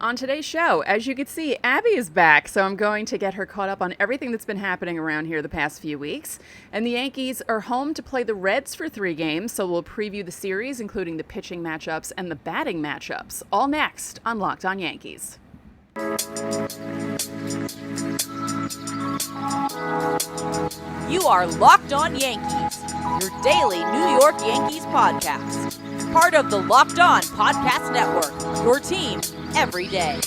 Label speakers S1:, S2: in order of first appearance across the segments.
S1: on today's show, as you can see, Abby is back, so I'm going to get her caught up on everything that's been happening around here the past few weeks. And the Yankees are home to play the Reds for 3 games, so we'll preview the series, including the pitching matchups and the batting matchups, all next on Locked On Yankees.
S2: You are Locked On Yankees, your daily New York Yankees podcast. Part of the Locked On Podcast Network, your team every day.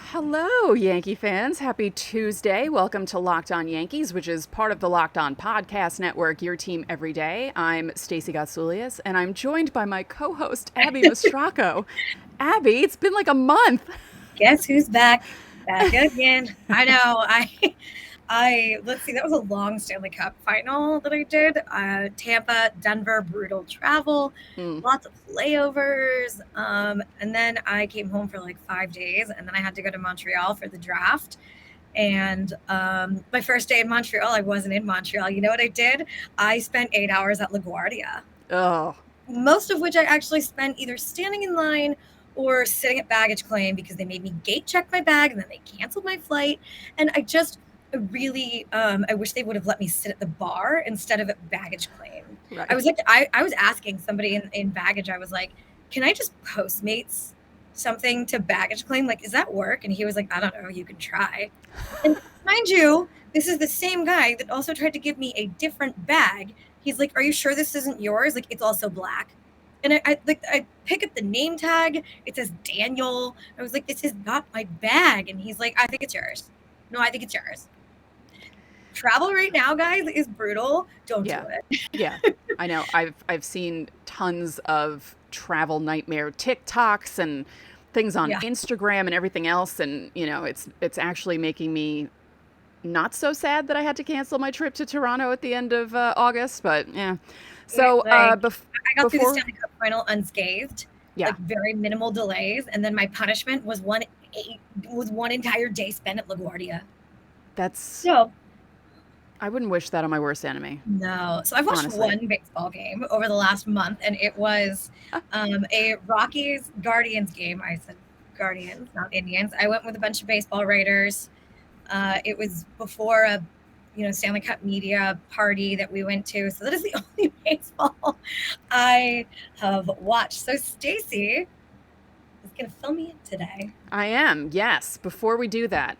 S1: Hello, Yankee fans. Happy Tuesday. Welcome to Locked On Yankees, which is part of the Locked On Podcast Network, your team every day. I'm Stacey Gotsoulias, and I'm joined by my co-host, Abbey Mastracco. Abby, it's been like a month.
S3: Guess who's back? Back again. I know. Let's see, that was a long Stanley Cup final that I did. Tampa, Denver, brutal travel, lots of layovers. And then I came home for like 5 days, and then I had to go to Montreal for the draft. And my first day in Montreal, I wasn't in Montreal. You know what I did? I spent 8 hours at LaGuardia.
S1: Oh.
S3: Most of which I actually spent either standing in line or sitting at baggage claim because they made me gate check my bag and then they canceled my flight. And I wish they would have let me sit at the bar instead of at baggage claim. Right. I was asking somebody in baggage, I was like, can I just Postmates something to baggage claim? Like, does that work? And he was like, I don't know, you can try. And mind you, this is the same guy that also tried to give me a different bag. He's like, are you sure this isn't yours? Like, it's also black. And I pick up the name tag. It says Daniel. I was like, this is not my bag. And he's like, I think it's yours. No, I think it's yours. Travel right now, guys, is brutal. Don't do it.
S1: Yeah, I know. I've seen tons of travel nightmare TikToks and things on Instagram and everything else. And, you know, it's actually making me not so sad that I had to cancel my trip to Toronto at the end of August. But, yeah. So
S3: I got through the Stanley Cup final unscathed, like very minimal delays, and then my punishment was one entire day spent at LaGuardia.
S1: I wouldn't wish that on my worst enemy.
S3: No, so I've watched one baseball game over the last month, and it was a Rockies Guardians game. I said Guardians, not Indians. I went with a bunch of baseball writers. It was before a Stanley Cup media party that we went to. So that is the only baseball I have watched. So Stacey is going to fill me in today.
S1: I am, yes. Before we do that,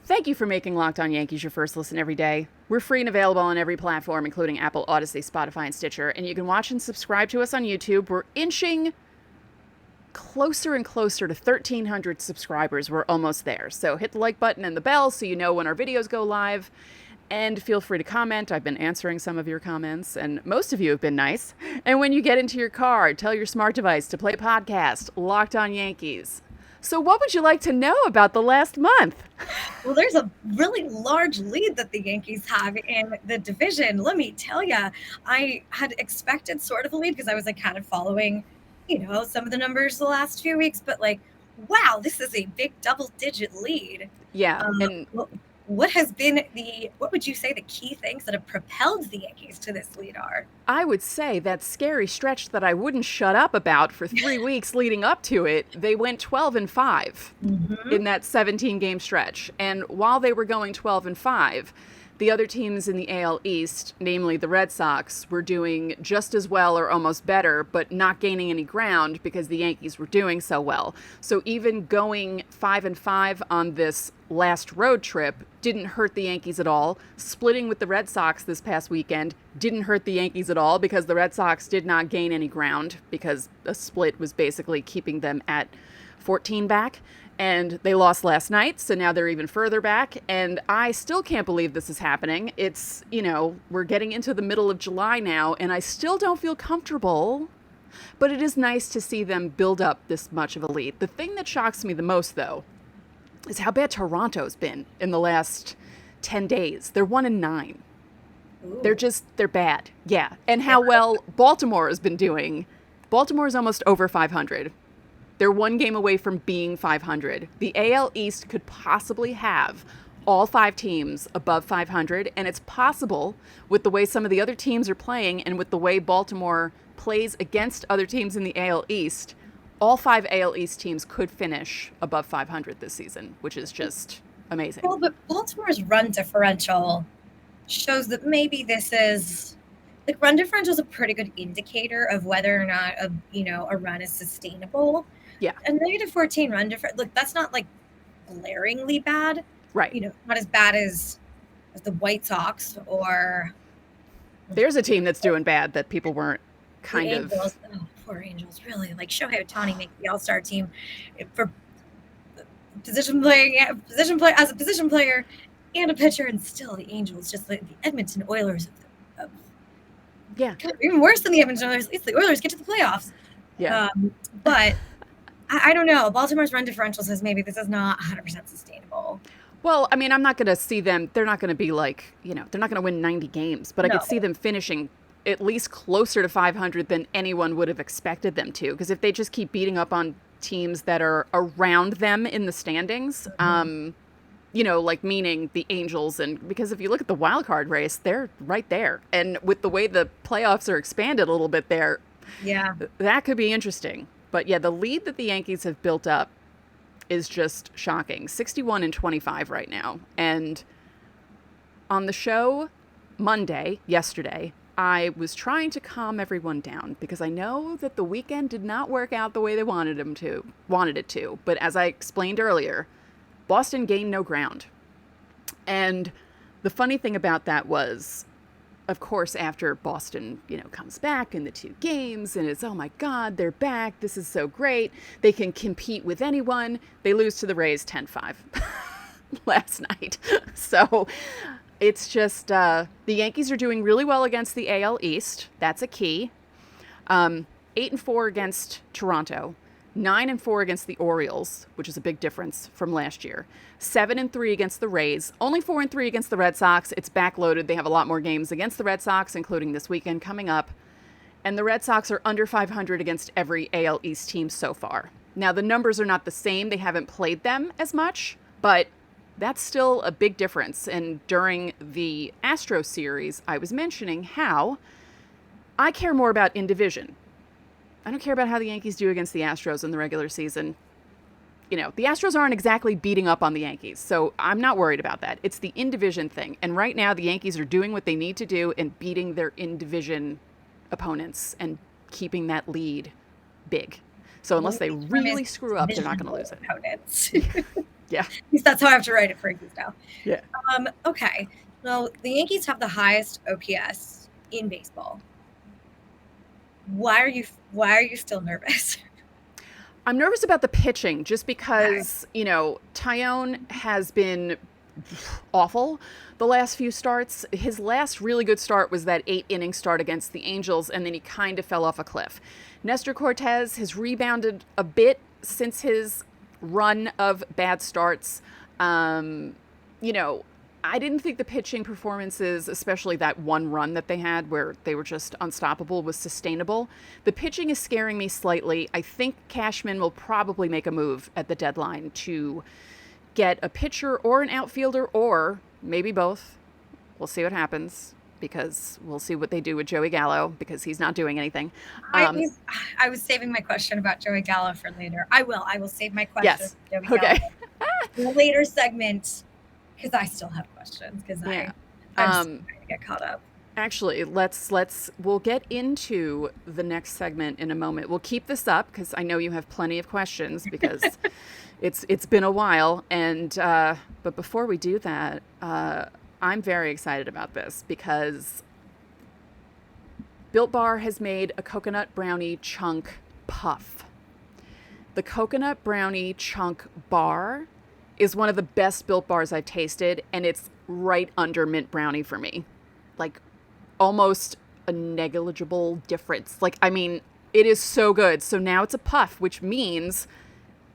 S1: thank you for making Locked On Yankees your first listen every day. We're free and available on every platform, including Apple, Odyssey, Spotify, and Stitcher. And you can watch and subscribe to us on YouTube. We're inching closer and closer to 1,300 subscribers. We're almost there. So hit the like button and the bell so you know when our videos go live. And feel free to comment. I've been answering some of your comments, and most of you have been nice. And when you get into your car, tell your smart device to play podcast Locked On Yankees. So what would you like to know about the last month?
S3: Well, there's a really large lead that the Yankees have in the division. Let me tell you, I had expected sort of a lead because I was like kind of following, some of the numbers the last few weeks. But like, wow, this is a big double-digit lead.
S1: Yeah,
S3: what would you say the key things that have propelled the Yankees to this lead are?
S1: I would say that scary stretch that I wouldn't shut up about for 3 weeks leading up to it, they went 12-5 in that 17-game stretch. And while they were going 12-5, the other teams in the AL East, namely the Red Sox, were doing just as well or almost better, but not gaining any ground because the Yankees were doing so well. So even going 5-5 on this last road trip didn't hurt the Yankees at all. Splitting with the Red Sox this past weekend didn't hurt the Yankees at all because the Red Sox did not gain any ground because a split was basically keeping them at 14 back. And they lost last night, so now they're even further back. And I still can't believe this is happening. It's, we're getting into the middle of July now, and I still don't feel comfortable. But it is nice to see them build up this much of a lead. The thing that shocks me the most, though, is how bad Toronto's been in the last 10 days. They're 1-9. Ooh. They're bad. Yeah. And how well Baltimore has been doing. Baltimore is almost over 500. They're one game away from being 500. The AL East could possibly have all 5 teams above 500, and it's possible with the way some of the other teams are playing and with the way Baltimore plays against other teams in the AL East, all 5 AL East teams could finish above 500 this season, which is just amazing.
S3: Well, but Baltimore's run differential shows that maybe this is like run differential is a pretty good indicator of whether or not a run is sustainable.
S1: Yeah.
S3: A -14 run difference, look, that's not like glaringly bad.
S1: Right.
S3: Not as bad as the White Sox or.
S1: There's a team that's doing bad that people weren't kind of.
S3: Angels. Oh, poor Angels, really. Like Shohei Ohtani makes the All-Star team for position player and a pitcher, and still the Angels, just like the Edmonton Oilers
S1: yeah,
S3: even worse than the Edmonton Oilers. At least the Oilers get to the playoffs.
S1: Yeah.
S3: But I don't know. Baltimore's run differential says maybe this is not 100% sustainable.
S1: Well, I mean, I'm not going to see them. They're not going to be like, they're not going to win 90 games, but I could see them finishing at least closer to 500 than anyone would have expected them to. Because if they just keep beating up on teams that are around them in the standings, like meaning the Angels, and because if you look at the wild card race, they're right there. And with the way the playoffs are expanded a little bit there, that could be interesting. But yeah, the lead that the Yankees have built up is just shocking. 61-25 right now. And on the show yesterday, I was trying to calm everyone down because I know that the weekend did not work out the way they wanted it to. But as I explained earlier, Boston gained no ground. And the funny thing about that was, of course, after Boston, comes back in the 2 games and it's, oh my God, they're back. This is so great. They can compete with anyone. They lose to the Rays 10-5 last night. So it's just, the Yankees are doing really well against the AL East. That's a key. 8-4 against Toronto. 9-4 against the Orioles, which is a big difference from last year. 7-3 against the Rays. Only 4-3 against the Red Sox. It's backloaded. They have a lot more games against the Red Sox, including this weekend coming up. And the Red Sox are under 500 against every AL East team so far. Now, the numbers are not the same. They haven't played them as much, but that's still a big difference. And during the Astros series, I was mentioning how I care more about in division. I don't care about how the Yankees do against the Astros in the regular season. The Astros aren't exactly beating up on the Yankees, so I'm not worried about that. It's the in-division thing. And right now, the Yankees are doing what they need to do and beating their in-division opponents and keeping that lead big. So unless they really screw up, they're not going to lose it.
S3: Opponents.
S1: Yeah.
S3: At least that's how I have to write it for Yankees now.
S1: Yeah.
S3: Okay. Well, the Yankees have the highest OPS in baseball. Why are you still nervous?
S1: I'm nervous about the pitching just because, Tyone has been awful the last few starts. His last really good start was that 8-inning start against the Angels, and then he kind of fell off a cliff. Nestor Cortez has rebounded a bit since his run of bad starts. I didn't think the pitching performances, especially that one run that they had where they were just unstoppable, was sustainable. The pitching is scaring me slightly. I think Cashman will probably make a move at the deadline to get a pitcher or an outfielder, or maybe both. We'll see what happens, because we'll see what they do with Joey Gallo, because he's not doing anything.
S3: I was saving my question about Joey Gallo for later. I will save my question.
S1: Yes.
S3: Joey
S1: Okay.
S3: Gallo in a later segment, because I still have questions, because I'm trying to get caught up.
S1: Actually, we'll get into the next segment in a moment. We'll keep this up because I know you have plenty of questions, because it's been a while. And but before we do that, I'm very excited about this because Built Bar has made a coconut brownie chunk puff. The coconut brownie chunk bar is one of the best Built Bars I've tasted, and it's right under mint brownie for me. Like, almost a negligible difference. It is so good. So now it's a puff, which means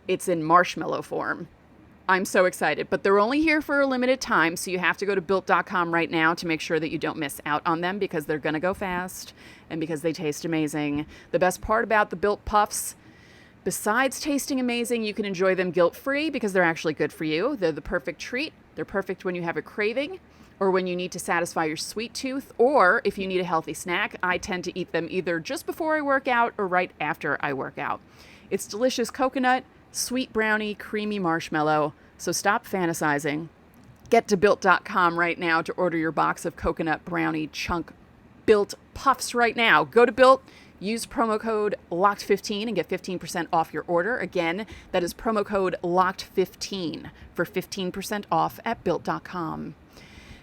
S1: it's in marshmallow form. I'm so excited. But they're only here for a limited time, so you have to go to Built.com right now to make sure that you don't miss out on them, because they're going to go fast and because they taste amazing. The best part about the Built Puffs Besides tasting amazing, you can enjoy them guilt-free because they're actually good for you. They're the perfect treat. They're perfect when you have a craving or when you need to satisfy your sweet tooth, or if you need a healthy snack. I tend to eat them either just before I work out or right after I work out. It's delicious coconut, sweet brownie, creamy marshmallow. So stop fantasizing. Get to Built.com right now to order your box of coconut brownie chunk Built Puffs right now. Go to Built, use promo code LOCKED15 and get 15% off your order. Again, that is promo code LOCKED15 for 15% off at Built.com.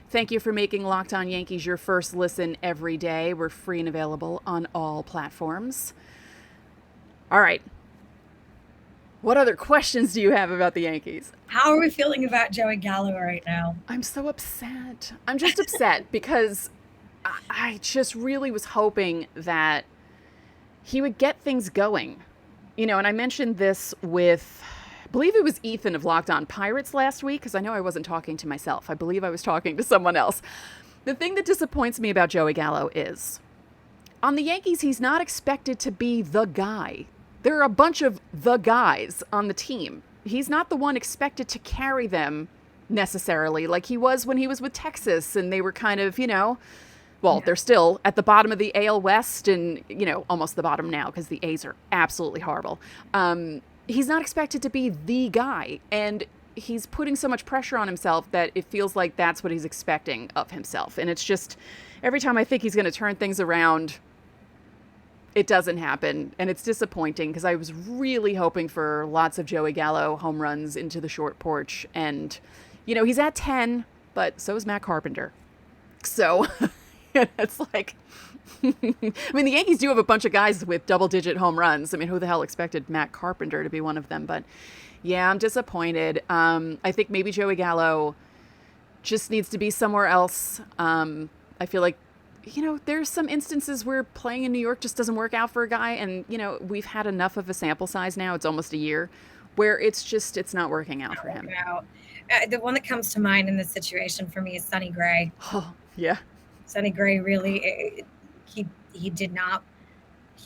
S1: Thank you for making Locked On Yankees your first listen every day. We're free and available on all platforms. All right. What other questions do you have about the Yankees?
S3: How are we feeling about Joey Gallo right now?
S1: I'm so upset. I'm just upset because I just really was hoping that he would get things going. You know, and I mentioned this with, I believe it was Ethan of Locked On Pirates last week, because I know I wasn't talking to myself. I believe I was talking to someone else. The thing that disappoints me about Joey Gallo is, on the Yankees, he's not expected to be the guy. There are a bunch of the guys on the team. He's not the one expected to carry them necessarily, like he was when he was with Texas, and they were kind of, you know, well, they're still at the bottom of the AL West and, you know, almost the bottom now because the A's are absolutely horrible. He's not expected to be the guy, and he's putting so much pressure on himself that it feels like that's what he's expecting of himself. And it's just, every time I think he's going to turn things around, it doesn't happen, and it's disappointing because I was really hoping for lots of Joey Gallo home runs into the short porch. And, you know, he's at 10, but so is Matt Carpenter. So it's like, I mean, the Yankees do have a bunch of guys with double-digit home runs. I mean, who the hell expected Matt Carpenter to be one of them? But, yeah, I'm disappointed. I think maybe Joey Gallo just needs to be somewhere else. I feel like, you know, there's some instances where playing in New York just doesn't work out for a guy. And, you know, we've had enough of a sample size now. It's almost a year where it's not working out for him.
S3: The one that comes to mind in this situation for me is Sonny Gray.
S1: Oh, yeah.
S3: Sonny Gray really, he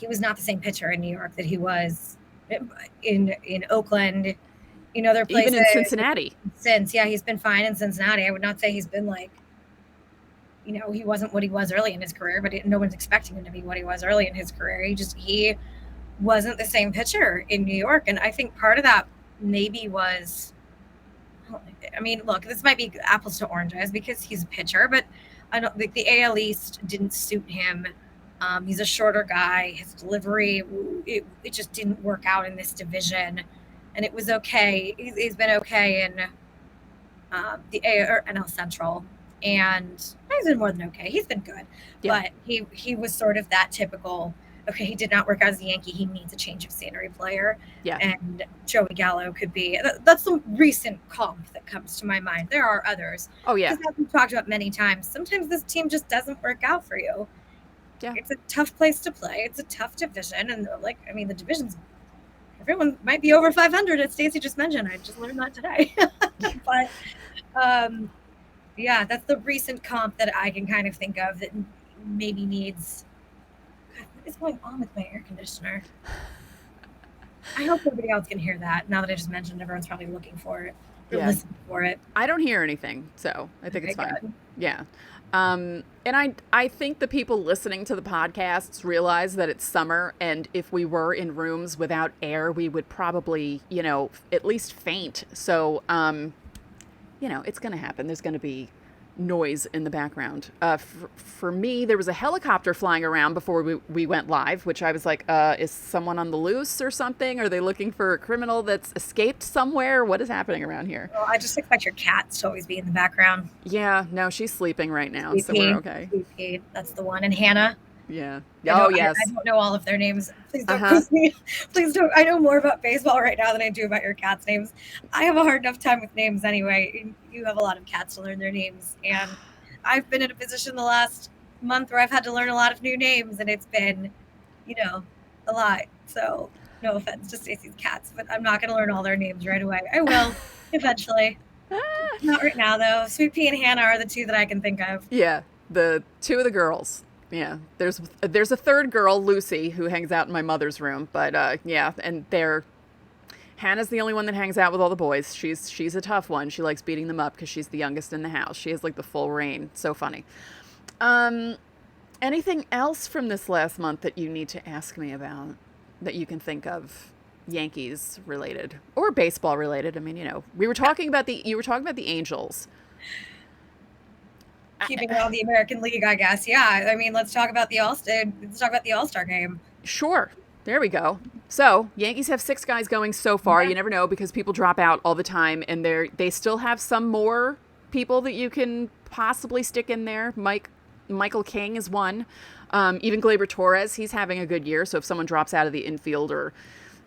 S3: was not the same pitcher in New York that he was in Oakland, in other places.
S1: Even in Cincinnati.
S3: He's been fine in Cincinnati. I would not say he's been like, you know, he wasn't what he was early in his career, but no one's expecting him to be what he was early in his career. He wasn't the same pitcher in New York. And I think part of that maybe was, I mean, look, this might be apples to oranges because he's a pitcher, but I don't think the AL East didn't suit him. He's a shorter guy. His delivery, it just didn't work out in this division. And it was okay. He's been okay in the NL Central. And he's been more than okay. He's been good. Yeah. But he was sort of that typical, okay, he did not work out as a Yankee. He needs a change of scenery player. Yeah. And Joey Gallo could be, that's the recent comp that comes to my mind. There are others. Oh, yeah. Because as we've talked about many times, sometimes this team just doesn't work out for you. Yeah. It's a tough place to play. It's a tough division. And like, I mean, the division's, everyone might be over 500, as Stacey just mentioned. I just learned that today. But, yeah, that's the recent comp that I can kind of think of that maybe needs. God, what is going on with my air conditioner? I hope nobody else can hear that. Now that I just mentioned, everyone's probably looking for it or listening for it.
S1: I don't hear anything, so I think it's fine. Good. Yeah. And I think the people listening to the podcasts realize that it's summer, and if we were in rooms without air, we would probably, you know, at least faint. So, you know, it's going to happen. There's going to be noise in the background. For me, there was a helicopter flying around before we went live, which I was like, is someone on the loose or something? Are they looking for a criminal that's escaped somewhere? What is happening around here?
S3: Well, I just expect your cat to always be in the background.
S1: Yeah, no, she's sleeping right now, so we're okay.
S3: Sleepy. That's the one. And Hannah.
S1: Yeah. Oh, yes.
S3: I don't know all of their names. Please don't quiz me. Please don't. I know more about baseball right now than I do about your cats' names. I have a hard enough time with names anyway. You have a lot of cats to learn their names. And I've been in a position the last month where I've had to learn a lot of new names, and it's been, you know, a lot. So no offense to Stacey's cats, but I'm not going to learn all their names right away. I will eventually. Not right now, though. Sweet Pea and Hannah are the two that I can think of.
S1: Yeah, the two of the girls. Yeah, there's a third girl, Lucy, who hangs out in my mother's room. But yeah, and Hannah's the only one that hangs out with all the boys. She's a tough one. She likes beating them up because she's the youngest in the house. She has like the full reign. So funny. Um, Anything else from this last month that you need to ask me about that you can think of, Yankees related or baseball related? I mean, you were talking about the Angels.
S3: Keeping it on the American League, I guess. Yeah. I mean, let's talk about the All-Star game.
S1: Sure. There we go. So Yankees have 6 guys going so far.
S3: Yeah.
S1: You never know because people drop out all the time, and they still have some more people that you can possibly stick in there. Michael King is one. Even Gleyber Torres, he's having a good year. So if someone drops out of the infield or,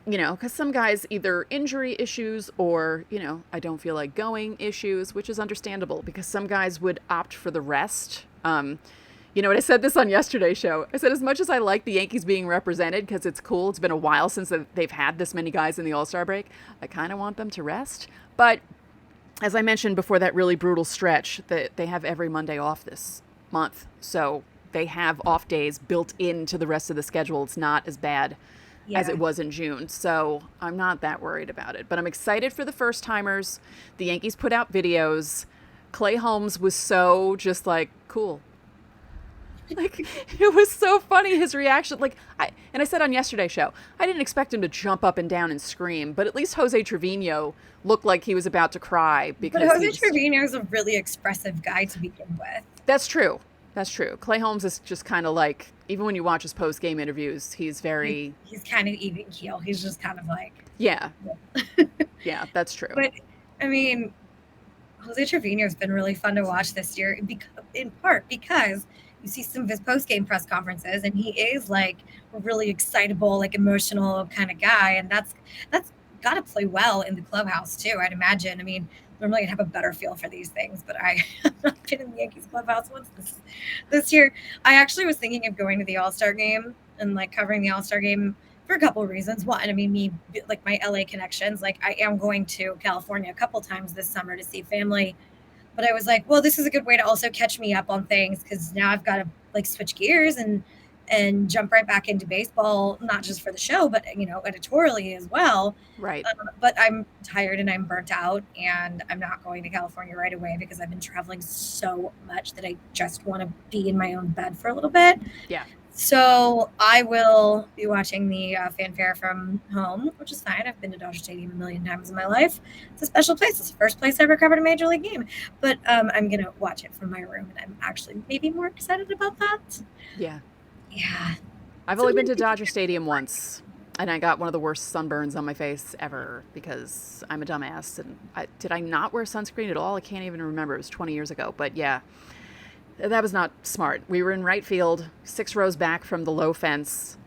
S1: because some guys either injury issues or, I don't feel like going issues, which is understandable because some guys would opt for the rest. And I said this on yesterday's show. I said, as much as I like the Yankees being represented because it's cool, it's been a while since they've had this many guys in the All-Star break, I kind of want them to rest. But as I mentioned before that really brutal stretch, that they have every Monday off this month. So they have off days built into the rest of the schedule. It's not as bad as it was in June. So I'm not that worried about it. But I'm excited for the first timers. The Yankees put out videos. Clay Holmes was so just like, cool. Like, it was so funny, his reaction. Like, I said on yesterday's show, I didn't expect him to jump up and down and scream, but at least Jose Trevino looked like he was about to cry. Because
S3: But Jose Trevino is a really expressive guy to begin with.
S1: That's true. Clay Holmes is just kind of like, even when you watch his post-game interviews, he's very...
S3: He's kind of even keel. He's just kind of like...
S1: Yeah. Yeah, that's true.
S3: But, I mean, Jose Trevino has been really fun to watch this year, in part because you see some of his post-game press conferences, and he is like a really excitable, like emotional kind of guy, and that's got to play well in the clubhouse too, I'd imagine. I mean, normally I'd have a better feel for these things, but I have not been in the Yankees clubhouse once this year. I actually was thinking of going to the All-Star game and like covering the All-Star game for a couple of reasons. One, I mean, me, like my LA connections, like I am going to California a couple times this summer to see family. But I was like, well, this is a good way to also catch me up on things because now I've got to like switch gears and jump right back into baseball, not just for the show, but editorially as well.
S1: Right.
S3: But I'm tired and I'm burnt out, and I'm not going to California right away because I've been traveling so much that I just want to be in my own bed for a little bit.
S1: Yeah.
S3: So I will be watching the fanfare from home, which is fine. I've been to Dodger Stadium a million times in my life. It's a special place. It's the first place I ever covered a major league game. But I'm going to watch it from my room, and I'm actually maybe more excited about that.
S1: Yeah.
S3: Yeah.
S1: I've only been to Dodger Stadium once, and I got one of the worst sunburns on my face ever because I'm a dumbass. And did I not wear sunscreen at all? I can't even remember. It was 20 years ago. But yeah. That was not smart. We were in right field, 6 rows back from the low fence,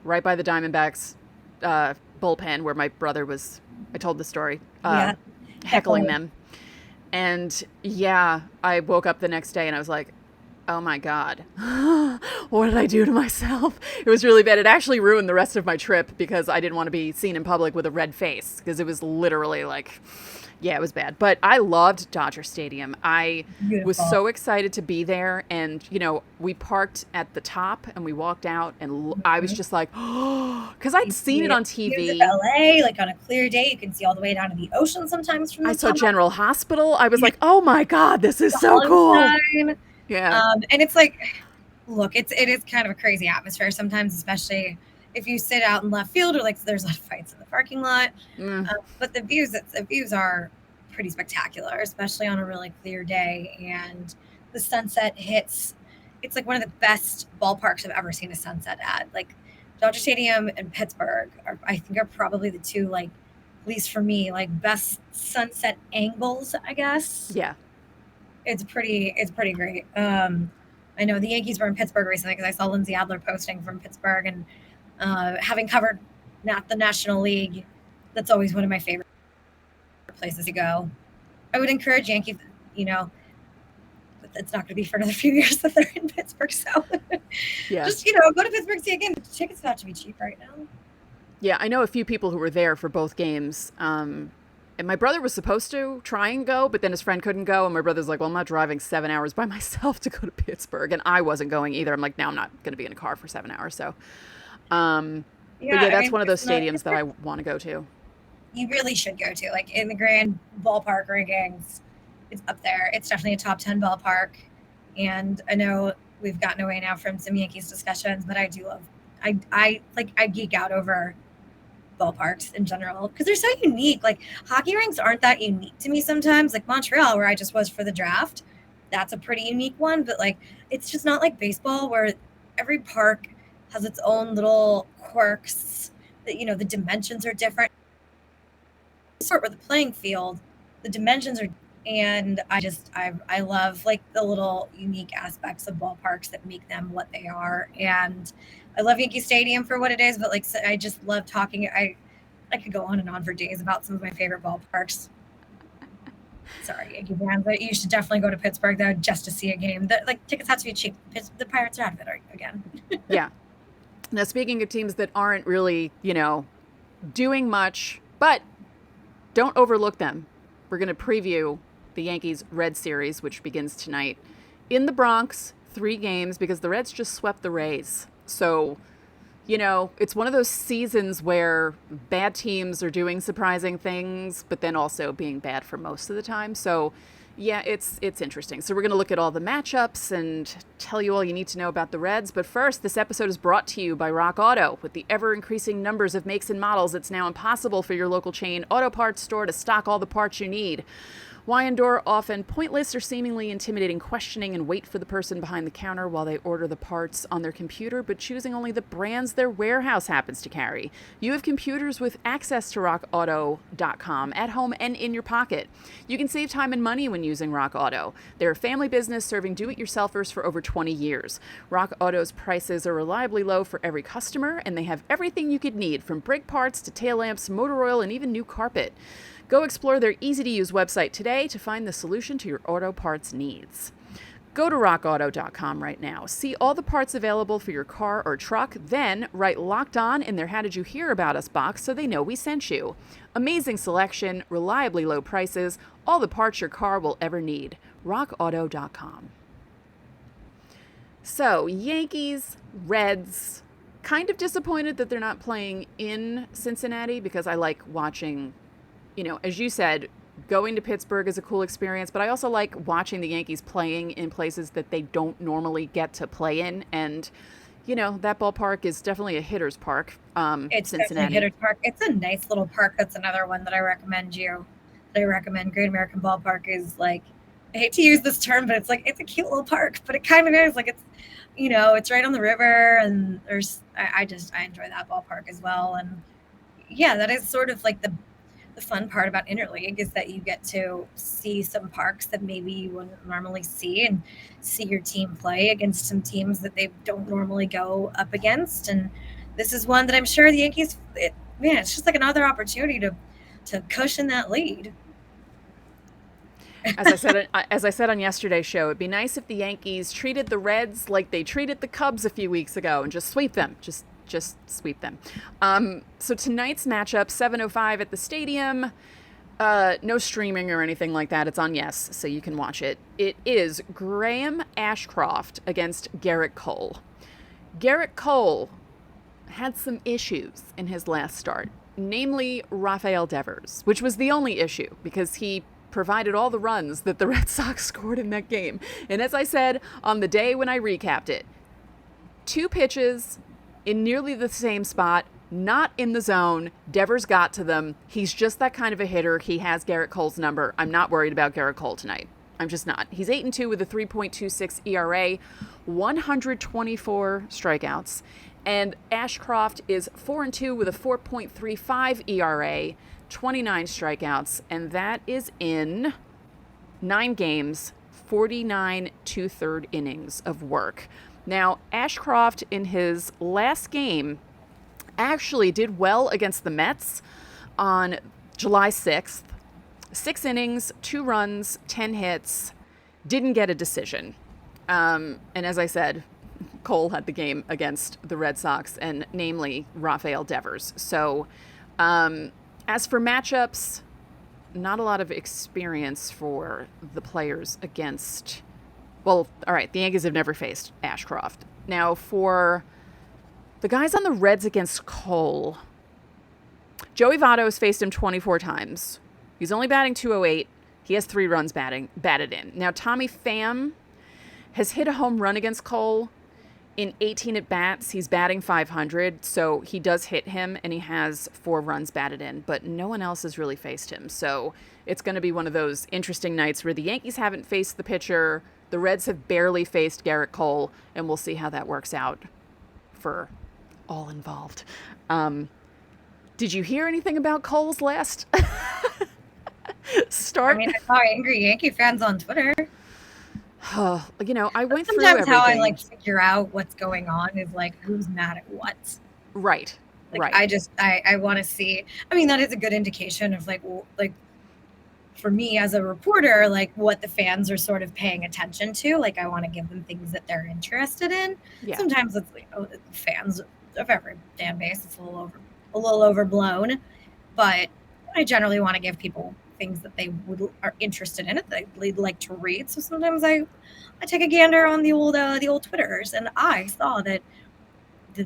S1: right by the Diamondbacks bullpen where my brother was, I told the story, heckling them. And yeah, I woke up the next day and I was like, oh my God, what did I do to myself? It was really bad. It actually ruined the rest of my trip because I didn't want to be seen in public with a red face because it was literally like... Yeah, it was bad. But I loved Dodger Stadium. I was so excited to be there. And, we parked at the top and we walked out. And I was just like, oh, because I'd seen it on TV.
S3: LA, like on a clear day, you can see all the way down to the ocean sometimes from the top.
S1: I saw General Hospital. I was like, oh my God, this is so cool. Yeah.
S3: And it's like, look, it is kind of a crazy atmosphere sometimes, especially if you sit out in left field or like there's a lot of fights in the parking lot. But the views are pretty spectacular, especially on a really clear day. And the sunset hits. It's like one of the best ballparks I've ever seen a sunset at. Like Dodger Stadium and Pittsburgh I think are probably the two, like, at least for me, like best sunset angles, I guess.
S1: Yeah. It's
S3: pretty great. I know the Yankees were in Pittsburgh recently because I saw Lindsay Adler posting from Pittsburgh, and having covered the National League, that's always one of my favorite places to go. I would encourage Yankees, but it's not going to be for another few years that they're in Pittsburgh. So
S1: yeah,
S3: just, go to Pittsburgh, see a game. Tickets have to be cheap right now.
S1: Yeah, I know a few people who were there for both games. And my brother was supposed to try and go, but then his friend couldn't go. And my brother's like, well, I'm not driving 7 hours by myself to go to Pittsburgh. And I wasn't going either. I'm like, no, I'm not going to be in a car for 7 hours. So, but yeah, that's one of those stadiums that I want to go to.
S3: You really should go to, like, in the grand ballpark rankings. It's up there. It's definitely a top 10 ballpark. And I know we've gotten away now from some Yankees discussions, but I do love, I geek out over ballparks in general because they're so unique. Like, hockey rinks aren't that unique to me sometimes. Like Montreal, where I just was for the draft, that's a pretty unique one. But like, it's just not like baseball where every park has its own little quirks. That, you know, the dimensions are different. Sort with the playing field, the dimensions are, and I love like the little unique aspects of ballparks that make them what they are. And I love Yankee Stadium for what it is, but like, I just love talking. I could go on and on for days about some of my favorite ballparks. Sorry, Yankee fans, but you should definitely go to Pittsburgh though, just to see a game. Like, tickets have to be cheap. The Pirates are out of it again.
S1: Yeah. Now, speaking of teams that aren't really, you know, doing much, but don't overlook them. We're going to preview the Yankees-Reds series, which begins tonight in the Bronx. 3 games because the Reds just swept the Rays. So, you know, it's one of those seasons where bad teams are doing surprising things, but then also being bad for most of the time. So, yeah, it's interesting. So we're going to look at all the matchups and tell you all you need to know about the Reds. But first, this episode is brought to you by Rock Auto. With the ever-increasing numbers of makes and models, it's now impossible for your local chain auto parts store to stock all the parts you need. Why endure often pointless or seemingly intimidating questioning and wait for the person behind the counter while they order the parts on their computer, but choosing only the brands their warehouse happens to carry? You have computers with access to rockauto.com at home and in your pocket. You can save time and money when using Rock Auto. They're a family business serving do-it-yourselfers for over 20 years. Rock Auto's prices are reliably low for every customer, and they have everything you could need, from brake parts to tail lamps, motor oil, and even new carpet. Go explore their easy-to-use website today to find the solution to your auto parts needs. Go to rockauto.com right now. See all the parts available for your car or truck, then write Locked On in their How Did You Hear About Us box so they know we sent you. Amazing selection, reliably low prices, all the parts your car will ever need. rockauto.com. So, Yankees, Reds, kind of disappointed that they're not playing in Cincinnati because I like watching. You know, as you said, going to Pittsburgh is a cool experience, but I also like watching the Yankees playing in places that they don't normally get to play in. And, you know, that ballpark is definitely a hitter's park.
S3: It's
S1: Cincinnati.
S3: definitely a hitter's park. It's a nice little park. That's another one that I recommend you. That I recommend. Great American Ballpark is like, I hate to use this term, but it's like, it's a cute little park, but it kind of is like, it's, you know, it's right on the river, and there's, I enjoy that ballpark as well. And yeah, that is sort of like the fun part about interleague is that you get to see some parks that maybe you wouldn't normally see, and see your team play against some teams that they don't normally go up against. And this is one that I'm sure the Yankees, it's just like another opportunity to cushion that lead.
S1: As I said on yesterday's show, it'd be nice if the Yankees treated the Reds like they treated the Cubs a few weeks ago and just sweep them. Just sweep them. So tonight's matchup, 7:05 at the stadium. No streaming or anything like that. It's on Yes, so you can watch it. It is Graham Ashcroft against Garrett Cole. Garrett Cole had some issues in his last start, namely Rafael Devers, which was the only issue because he provided all the runs that the Red Sox scored in that game. And as I said on the day when I recapped it, 2 pitches in nearly the same spot, not in the zone. Devers got to them. He's just that kind of a hitter. He has Garrett Cole's number. I'm not worried about Garrett Cole tonight. I'm just not. He's 8-2 with a 3.26 ERA, 124 strikeouts. And Ashcroft is 4-2 with a 4.35 ERA, 29 strikeouts. And that is in 9 games, 49 2/3 innings of work. Now, Ashcroft in his last game actually did well against the Mets on July 6th. 6 innings, 2 runs, 10 hits, didn't get a decision. And as I said, Cole had the game against the Red Sox, and namely Rafael Devers. So as for matchups, not a lot of experience for the players against, well, all right, the Yankees have never faced Ashcroft. Now, for the guys on the Reds against Cole, Joey Votto has faced him 24 times. He's only batting .208. He has 3 runs batted in. Now, Tommy Pham has hit a home run against Cole in 18 at-bats. He's batting .500, so he does hit him, and he has 4 runs batted in, but no one else has really faced him. So it's going to be one of those interesting nights where the Yankees haven't faced the pitcher, the Reds have barely faced Garrett Cole, and we'll see how that works out for all involved. Did you hear anything about Cole's last start?
S3: I mean, I saw angry Yankee fans on Twitter.
S1: You know, I went through
S3: Sometimes
S1: everything.
S3: how I like figure out what's going on is like who's mad at what.
S1: Right.
S3: Like,
S1: right.
S3: I want to see. I mean, that is a good indication of like for me as a reporter, like what the fans are sort of paying attention to. Like, I want to give them things that they're interested in.
S1: Yeah.
S3: Sometimes it's like, oh, the fans of every fan base, it's a little overblown, but I generally want to give people things that they are interested in, it that they'd like to read. So sometimes I take a gander on the old Twitters, and I saw that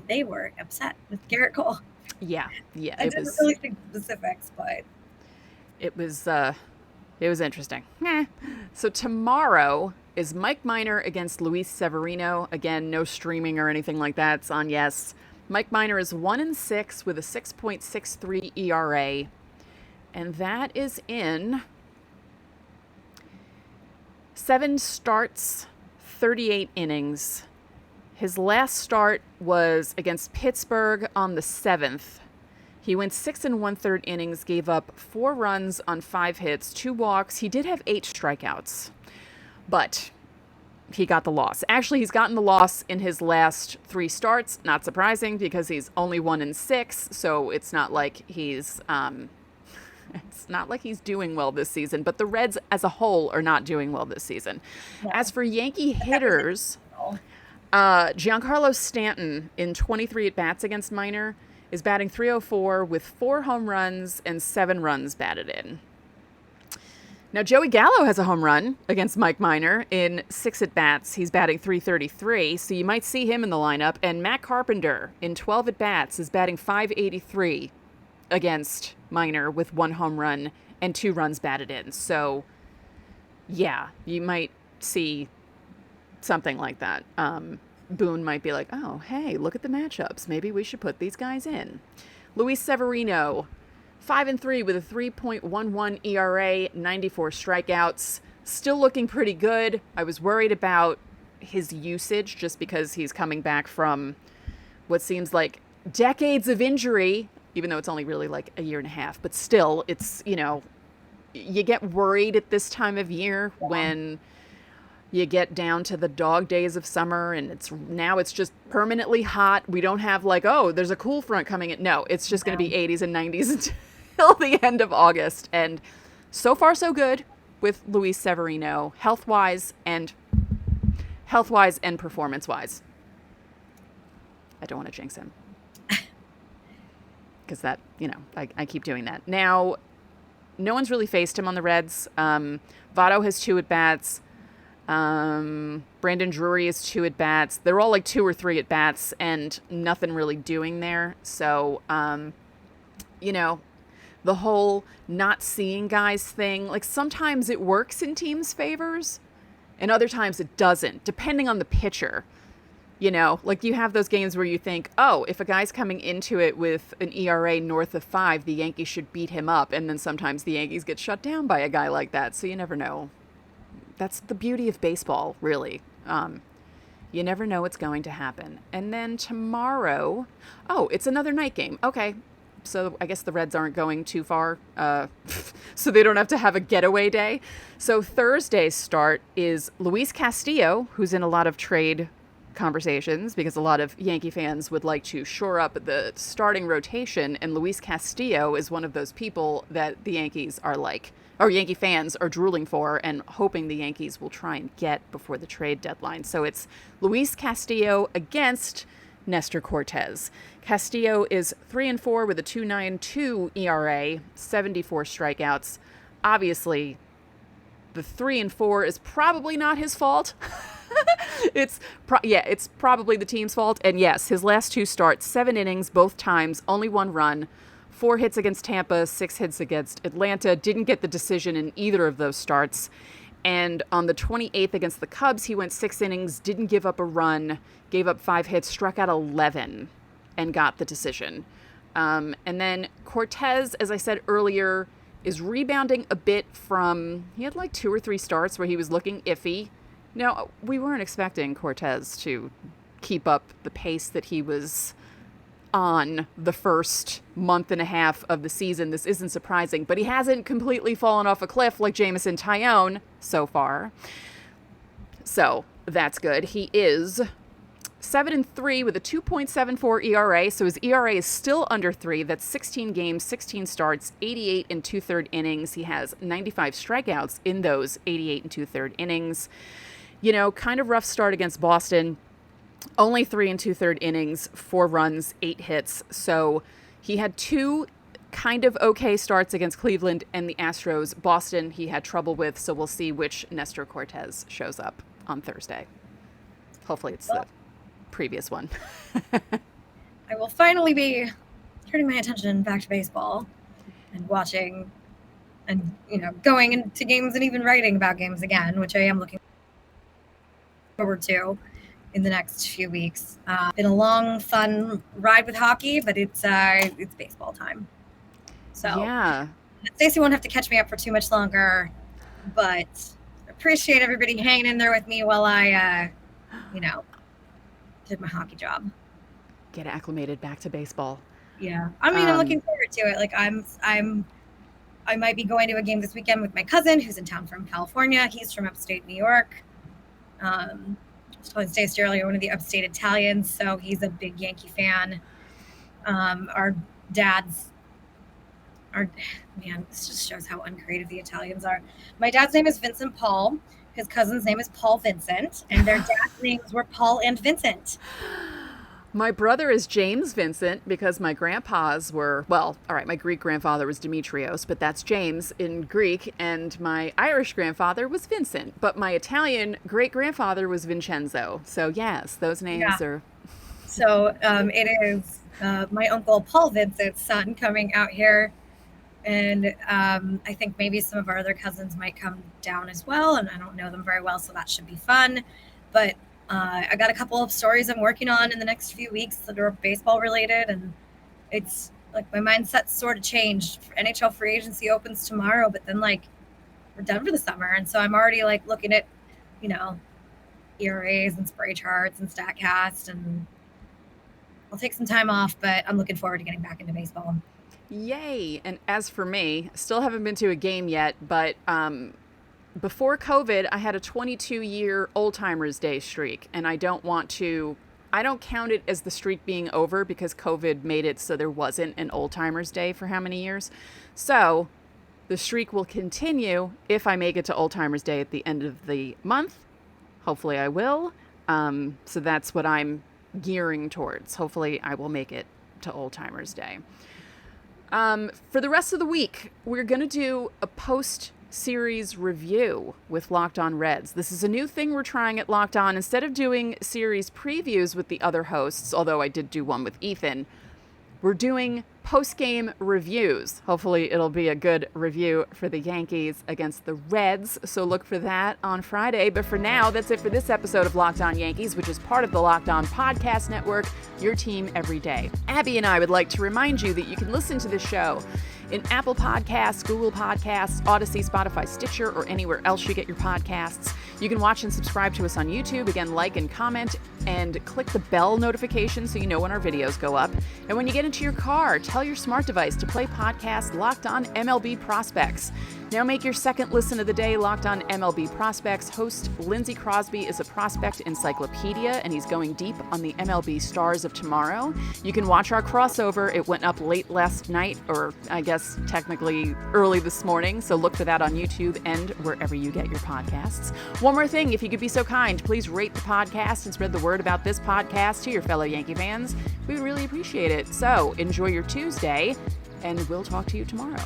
S3: they were upset with Garrett Cole.
S1: Yeah.
S3: I didn't really think specifics, but
S1: it was interesting. So tomorrow is Mike Minor against Luis Severino. Again, no streaming or anything like that. It's on Yes. Mike Minor is 1-6 with a 6.63 ERA. And that is in 7 starts, 38 innings. His last start was against Pittsburgh on the 7th. He went 6 1/3 innings, gave up 4 runs on 5 hits, 2 walks. He did have 8 strikeouts, but he got the loss. Actually, he's gotten the loss in his last 3 starts. Not surprising because he's only 1-6, so it's not like he's doing well this season. But the Reds as a whole are not doing well this season.
S3: yeah.
S1: As for Yankee hitters, Giancarlo Stanton in 23 at-bats against Minor is batting .304 with 4 home runs and 7 runs batted in. Now, Joey Gallo has a home run against Mike Minor in 6 at-bats. He's batting .333, so you might see him in the lineup. And Matt Carpenter in 12 at-bats is batting .583 against Minor with 1 home run and 2 runs batted in. So, yeah, you might see something like that. Boone might be like, oh, hey, look at the matchups. Maybe we should put these guys in. Luis Severino, 5-3 with a 3.11 ERA, 94 strikeouts. Still looking pretty good. I was worried about his usage just because he's coming back from what seems like decades of injury, even though it's only really like a year and a half. But still, it's, you know, you get worried at this time of year when you get down to the dog days of summer and it's just permanently hot. We don't have like, oh, there's a cool front coming in. No, it's just going to be 80s and 90s until the end of August. And so far, so good with Luis Severino, health-wise and performance-wise. I don't want to jinx him. Because that, you know, I keep doing that. Now, no one's really faced him on the Reds. Votto has 2 at-bats. Brandon Drury has 2 at-bats. They're all like 2 or 3 at-bats and nothing really doing there. So, you know, the whole not seeing guys thing, like sometimes it works in teams' favors and other times it doesn't, depending on the pitcher. You know, like you have those games where you think, oh, if a guy's coming into it with an ERA north of 5, the Yankees should beat him up. And then sometimes the Yankees get shut down by a guy like that. So you never know. That's the beauty of baseball, really. You never know what's going to happen. And then tomorrow, oh, it's another night game. Okay, so I guess the Reds aren't going too far, so they don't have to have a getaway day. So Thursday's start is Luis Castillo, who's in a lot of trade conversations because a lot of Yankee fans would like to shore up the starting rotation, and Luis Castillo is one of those people that the Yankees are like, or Yankee fans are drooling for and hoping the Yankees will try and get before the trade deadline. So it's Luis Castillo against Nestor Cortez. Castillo is 3-4 with a 2.92 ERA, 74 strikeouts. obviously the 3-4 is probably not his fault. It's probably the team's fault. And yes, his last 2 starts, 7 innings, both times, only 1 run, 4 hits against Tampa, 6 hits against Atlanta. Didn't get the decision in either of those starts. And on the 28th against the Cubs, he went 6 innings, didn't give up a run, gave up 5 hits, struck out 11, and got the decision. And then Cortez, as I said earlier, is rebounding a bit from, he had like 2 or 3 starts where he was looking iffy. Now, we weren't expecting Cortez to keep up the pace that he was on the first month and a half of the season. This isn't surprising, but he hasn't completely fallen off a cliff like Jameson Taillon so far. So that's good. He is 7-3 with a 2.74 ERA. So his ERA is still under 3. That's 16 games, 16 starts, 88 and 2/3 innings. He has 95 strikeouts in those 88 and 2/3 innings. You know, kind of rough start against Boston. Only 3 and 2/3 innings, 4 runs, 8 hits. So he had 2 kind of okay starts against Cleveland and the Astros. Boston he had trouble with, so we'll see which Nestor Cortez shows up on Thursday. Hopefully it's the previous one.
S3: I will finally be turning my attention back to baseball and watching and, going into games and even writing about games again, which I am looking forward to in the next few weeks. Been a long, fun ride with hockey, but it's baseball time. So
S1: yeah,
S3: Stacey won't have to catch me up for too much longer, but appreciate everybody hanging in there with me while I, did my hockey job.
S1: Get acclimated back to baseball.
S3: Yeah, I mean, I'm looking forward to it. Like I might be going to a game this weekend with my cousin who's in town from California. He's from upstate New York. I was telling Stacey earlier, one of the upstate Italians, so he's a big Yankee fan. This just shows how uncreative the Italians are. My dad's name is Vincent Paul. His cousin's name is Paul Vincent, and their dad's names were Paul and Vincent.
S1: My brother is James Vincent because my grandpas were, my Greek grandfather was Demetrios, but that's James in Greek, and my Irish grandfather was Vincent, but my Italian great-grandfather was Vincenzo. So yes, those names are...
S3: So it is my uncle Paul Vincent's son coming out here, and I think maybe some of our other cousins might come down as well, and I don't know them very well, so that should be fun. But I got a couple of stories I'm working on in the next few weeks that are baseball related, and it's like my mindset's sort of changed. NHL free agency opens tomorrow, but then we're done for the summer, and so I'm already looking at ERAs and spray charts and StatCast, and I'll take some time off, but I'm looking forward to getting back into baseball.
S1: Yay! And as for me, still haven't been to a game yet, but before COVID, I had a 22-year Old Timers Day streak, and I don't count it as the streak being over because COVID made it so there wasn't an Old Timers Day for how many years. So the streak will continue if I make it to Old Timers Day at the end of the month. Hopefully I will. So that's what I'm gearing towards. Hopefully I will make it to Old Timers Day. For the rest of the week, we're going to do a post-series review with Locked On Reds. This is a new thing we're trying at Locked On. Instead of doing series previews with the other hosts, although I did do one with Ethan, we're doing post-game reviews. Hopefully it'll be a good review for the Yankees against the Reds, so look for that on Friday. But for now, that's it for this episode of Locked On Yankees, which is part of the Locked On Podcast Network, your team every day. Abby and I would like to remind you that you can listen to this show in Apple Podcasts, Google Podcasts, Odyssey, Spotify, Stitcher, or anywhere else you get your podcasts. You can watch and subscribe to us on YouTube. Again, like and comment and click the bell notification so you know when our videos go up. And when you get into your car, tell your smart device to play podcast Locked On MLB Prospects. Now make your second listen of the day Locked On MLB Prospects. Host Lindsey Crosby is a prospect encyclopedia, and he's going deep on the MLB stars of tomorrow. You can watch our crossover. It went up late last night, or I guess technically early this morning, so look for that on YouTube and wherever you get your podcasts. One more thing, if you could be so kind, please rate the podcast and spread the word about this podcast to your fellow Yankee fans. We would really appreciate it. So enjoy your Tuesday, and we'll talk to you tomorrow.